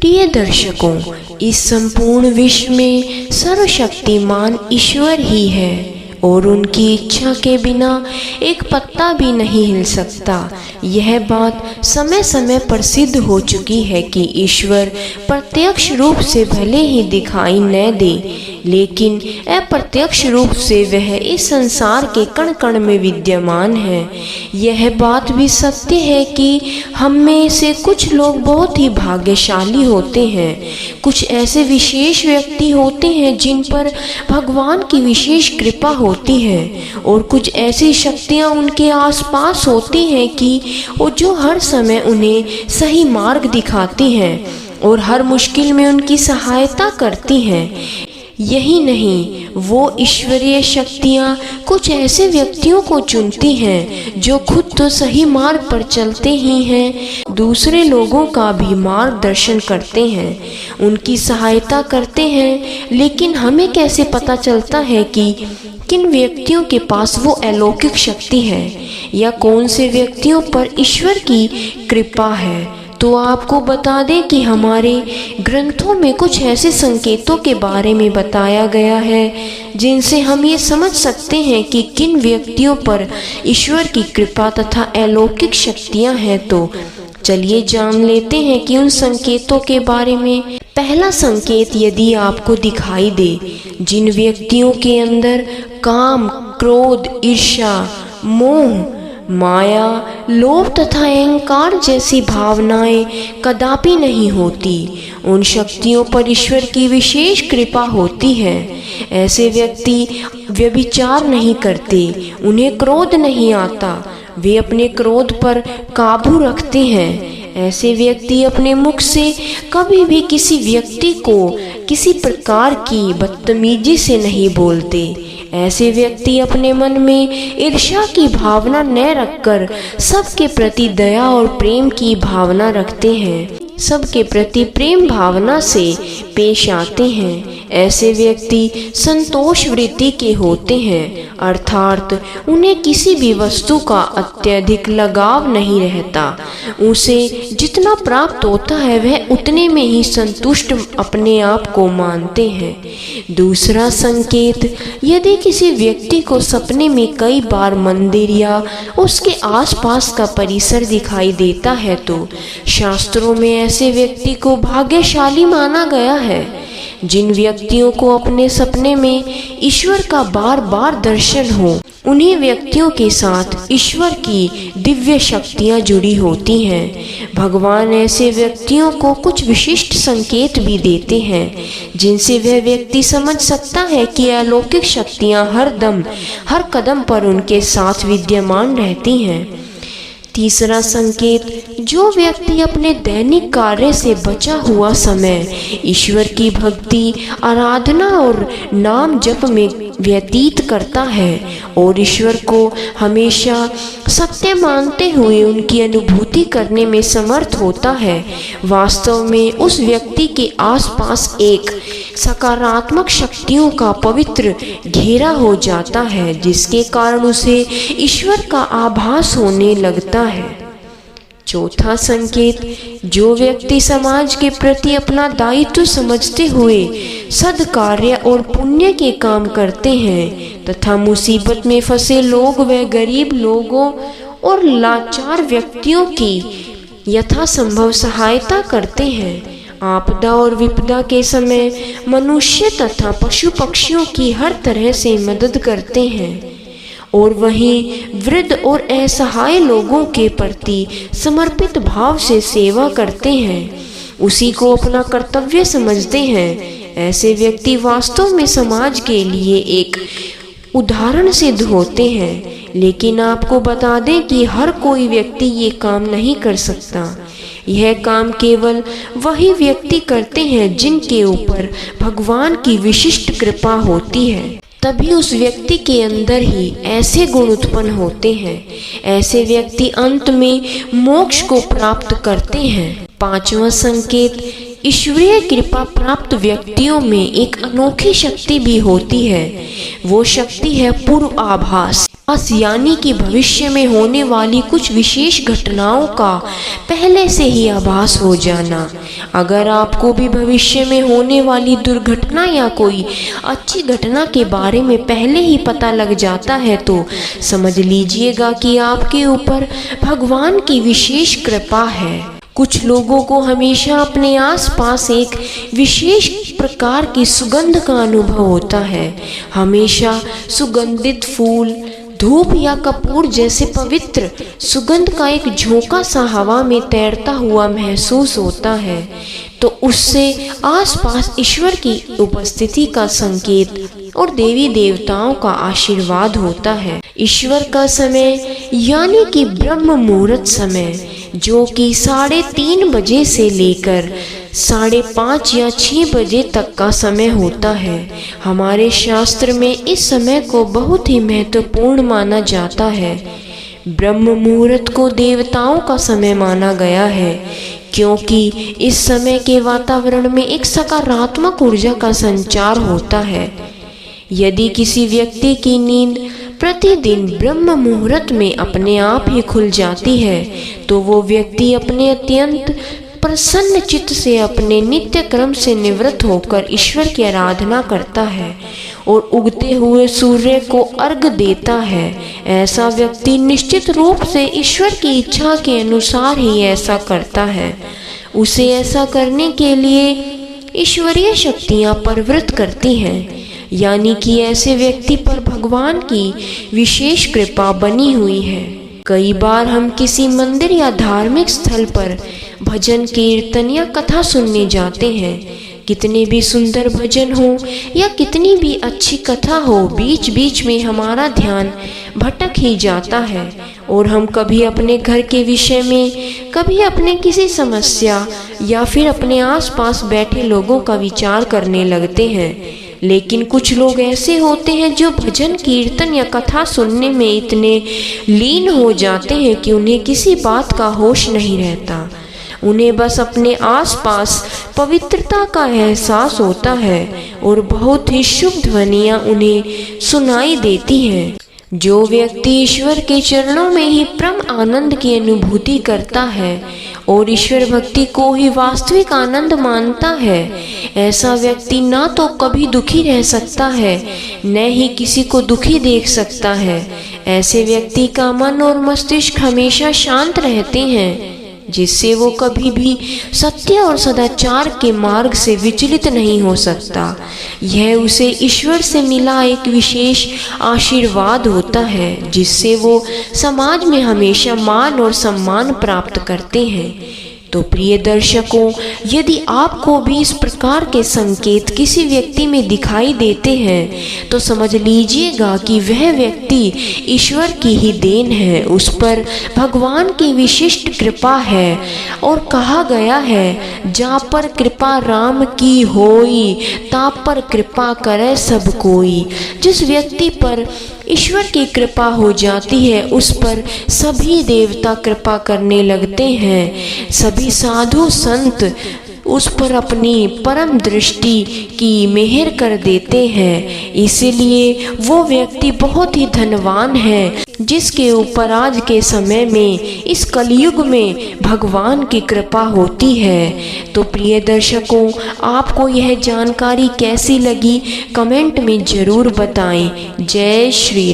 प्रिय दर्शकों, इस संपूर्ण विश्व में सर्वशक्तिमान ईश्वर ही है और उनकी इच्छा के बिना एक पत्ता भी नहीं हिल सकता। यह बात समय समय पर सिद्ध हो चुकी है कि ईश्वर प्रत्यक्ष रूप से भले ही दिखाई न दे, लेकिन अप्रत्यक्ष रूप से वह इस संसार के कण कण में विद्यमान है। यह बात भी सत्य है कि हम में से कुछ लोग बहुत ही भाग्यशाली होते हैं। कुछ ऐसे विशेष व्यक्ति होते हैं जिन पर भगवान की विशेष कृपा होती है और कुछ ऐसी शक्तियाँ उनके आसपास होती हैं कि वो जो हर समय उन्हें सही मार्ग दिखाती हैं और हर मुश्किल में उनकी सहायता करती हैं। यही नहीं, वो ईश्वरीय शक्तियाँ कुछ ऐसे व्यक्तियों को चुनती हैं जो खुद तो सही मार्ग पर चलते ही हैं, दूसरे लोगों का भी मार्गदर्शन करते हैं, उनकी सहायता करते हैं। लेकिन हमें कैसे पता चलता है कि किन व्यक्तियों के पास वो अलौकिक शक्ति है या कौन से व्यक्तियों पर ईश्वर की कृपा है? तो आपको बता दें कि हमारे ग्रंथों में कुछ ऐसे संकेतों के बारे में बताया गया है जिनसे हम ये समझ सकते हैं कि किन व्यक्तियों पर ईश्वर की कृपा तथा अलौकिक शक्तियाँ हैं। तो चलिए जान लेते हैं कि उन संकेतों के बारे में। पहला संकेत यदि आपको दिखाई दे, जिन व्यक्तियों के अंदर काम, क्रोध, ईर्ष्या, मोह, माया, लोभ तथा अहंकार जैसी भावनाएं कदापि नहीं होती, उन शक्तियों पर ईश्वर की विशेष कृपा होती है। ऐसे व्यक्ति व्यभिचार नहीं करते, उन्हें क्रोध नहीं आता, वे अपने क्रोध पर काबू रखते हैं। ऐसे व्यक्ति अपने मुख से कभी भी किसी व्यक्ति को किसी प्रकार की बदतमीजी से नहीं बोलते। ऐसे व्यक्ति अपने मन में ईर्ष्या की भावना न रखकर सबके प्रति दया और प्रेम की भावना रखते हैं, सबके प्रति प्रेम भावना से पेश आते हैं। ऐसे व्यक्ति संतोष वृत्ति के होते हैं, अर्थात उन्हें किसी भी वस्तु का अत्यधिक लगाव नहीं रहता। उसे जितना प्राप्त होता है वह उतने में ही संतुष्ट अपने आप को मानते हैं। दूसरा संकेत, यदि किसी व्यक्ति को सपने में कई बार मंदिर या उसके आसपास का परिसर दिखाई देता है तो शास्त्रों में ऐसे व्यक्ति को भाग्यशाली माना गया है। जिन व्यक्तियों को अपने सपने में ईश्वर का बार बार दर्शन हो, उन्हीं व्यक्तियों के साथ ईश्वर की दिव्य शक्तियाँ जुड़ी होती हैं। भगवान ऐसे व्यक्तियों को कुछ विशिष्ट संकेत भी देते हैं जिनसे वह व्यक्ति समझ सकता है कि अलौकिक शक्तियाँ हर दम हर कदम पर उनके साथ विद्यमान रहती हैं। तीसरा संकेत, जो व्यक्ति अपने दैनिक कार्य से बचा हुआ समय ईश्वर की भक्ति, आराधना और नाम जप में व्यतीत करता है और ईश्वर को हमेशा सत्य मानते हुए उनकी अनुभूति करने में समर्थ होता है, वास्तव में उस व्यक्ति के आसपास एक सकारात्मक शक्तियों का पवित्र घेरा हो जाता है, जिसके कारण उसे ईश्वर का आभास होने लगता है। चौथा संकेत, जो व्यक्ति समाज के प्रति अपना दायित्व समझते हुए सद्कार्य और पुण्य के काम करते हैं तथा मुसीबत में फंसे लोग व गरीब लोगों और लाचार व्यक्तियों की यथासंभव सहायता करते हैं, आपदा और विपदा के समय मनुष्य तथा पशु पक्षियों की हर तरह से मदद करते हैं और वहीं वृद्ध और असहाय लोगों के प्रति समर्पित भाव से सेवा करते हैं, उसी को अपना कर्तव्य समझते हैं। ऐसे व्यक्ति वास्तव में समाज के लिए एक उदाहरण सिद्ध होते हैं। लेकिन आपको बता दें कि हर कोई व्यक्ति ये काम नहीं कर सकता। यह काम केवल वही व्यक्ति करते हैं जिनके ऊपर भगवान की विशिष्ट कृपा होती है, तभी उस व्यक्ति के अंदर ही ऐसे गुण उत्पन्न होते हैं। ऐसे व्यक्ति अंत में मोक्ष को प्राप्त करते हैं। पांचवा संकेत, ईश्वरीय कृपा प्राप्त व्यक्तियों में एक अनोखी शक्ति भी होती है। वो शक्ति है पूर्व आभास, यानी कि भविष्य में होने वाली कुछ विशेष घटनाओं का पहले से ही आभास हो जाना। अगर आपको भी भविष्य में होने वाली दुर्घटना या कोई अच्छी घटना के बारे में पहले ही पता लग जाता है तो समझ लीजिएगा कि आपके ऊपर भगवान की विशेष कृपा है। कुछ लोगों को हमेशा अपने आसपास एक विशेष प्रकार की सुगंध का अनुभव होता है। हमेशा सुगंधित फूल, धूप या कपूर जैसे पवित्र सुगंध का एक झोंका सा हवा में तैरता हुआ महसूस होता है, तो उससे आसपास ईश्वर की उपस्थिति का संकेत और देवी देवताओं का आशीर्वाद होता है। ईश्वर का समय यानी कि ब्रह्म मुहूर्त समय, जो कि 3:30 बजे से लेकर 5:30 या 6 बजे तक का समय होता है। हमारे शास्त्र में इस समय को बहुत ही महत्वपूर्ण माना जाता है। ब्रह्म मुहूर्त को देवताओं का समय माना गया है, क्योंकि इस समय के वातावरण में एक सकारात्मक ऊर्जा का संचार होता है। यदि किसी व्यक्ति की नींद प्रतिदिन ब्रह्म मुहूर्त में अपने आप ही खुल जाती है, तो वो व्यक्ति अपने अत्यंत प्रसन्न चित्त से अपने नित्य क्रम से निवृत्त होकर ईश्वर की आराधना करता है और उगते हुए सूर्य को अर्घ देता है। ऐसा व्यक्ति निश्चित रूप से ईश्वर की इच्छा के अनुसार ही ऐसा करता है। उसे ऐसा करने के लिए ईश्वरीय शक्तियाँ प्रवृत्त करती हैं, यानी कि ऐसे व्यक्ति पर भगवान की विशेष कृपा बनी हुई है। कई बार हम किसी मंदिर या धार्मिक स्थल पर भजन, कीर्तन या कथा सुनने जाते हैं। कितने भी सुंदर भजन हो या कितनी भी अच्छी कथा हो, बीच बीच में हमारा ध्यान भटक ही जाता है और हम कभी अपने घर के विषय में, कभी अपने किसी समस्या या फिर अपने आसपास बैठे लोगों का विचार करने लगते हैं। लेकिन कुछ लोग ऐसे होते हैं जो भजन, कीर्तन या कथा सुनने में इतने लीन हो जाते हैं कि उन्हें किसी बात का होश नहीं रहता। उन्हें बस अपने आसपास पवित्रता का एहसास होता है और बहुत ही शुभ ध्वनियाँ उन्हें सुनाई देती हैं। जो व्यक्ति ईश्वर के चरणों में ही परम आनंद की अनुभूति करता है और ईश्वर भक्ति को ही वास्तविक आनंद मानता है, ऐसा व्यक्ति ना तो कभी दुखी रह सकता है, न ही किसी को दुखी देख सकता है। ऐसे व्यक्ति का मन और मस्तिष्क हमेशा शांत रहते हैं, जिससे वो कभी भी सत्य और सदाचार के मार्ग से विचलित नहीं हो सकता। यह उसे ईश्वर से मिला एक विशेष आशीर्वाद होता है, जिससे वो समाज में हमेशा मान और सम्मान प्राप्त करते हैं। तो प्रिय दर्शकों, यदि आपको भी इस प्रकार के संकेत किसी व्यक्ति में दिखाई देते हैं तो समझ लीजिएगा कि वह व्यक्ति ईश्वर की ही देन है, उस पर भगवान की विशिष्ट कृपा है। और कहा गया है, जा पर कृपा राम की होई, ता पर कृपा करे सब कोई। जिस व्यक्ति पर ईश्वर की कृपा हो जाती है, उस पर सभी देवता कृपा करने लगते हैं। सभी साधु संत उस पर अपनी परम दृष्टि की मेहर कर देते हैं। इसलिए वो व्यक्ति बहुत ही धनवान है, जिसके ऊपर आज के समय में, इस कलयुग में भगवान की कृपा होती है। तो प्रिय दर्शकों, आपको यह जानकारी कैसी लगी, कमेंट में ज़रूर बताएं। जय श्री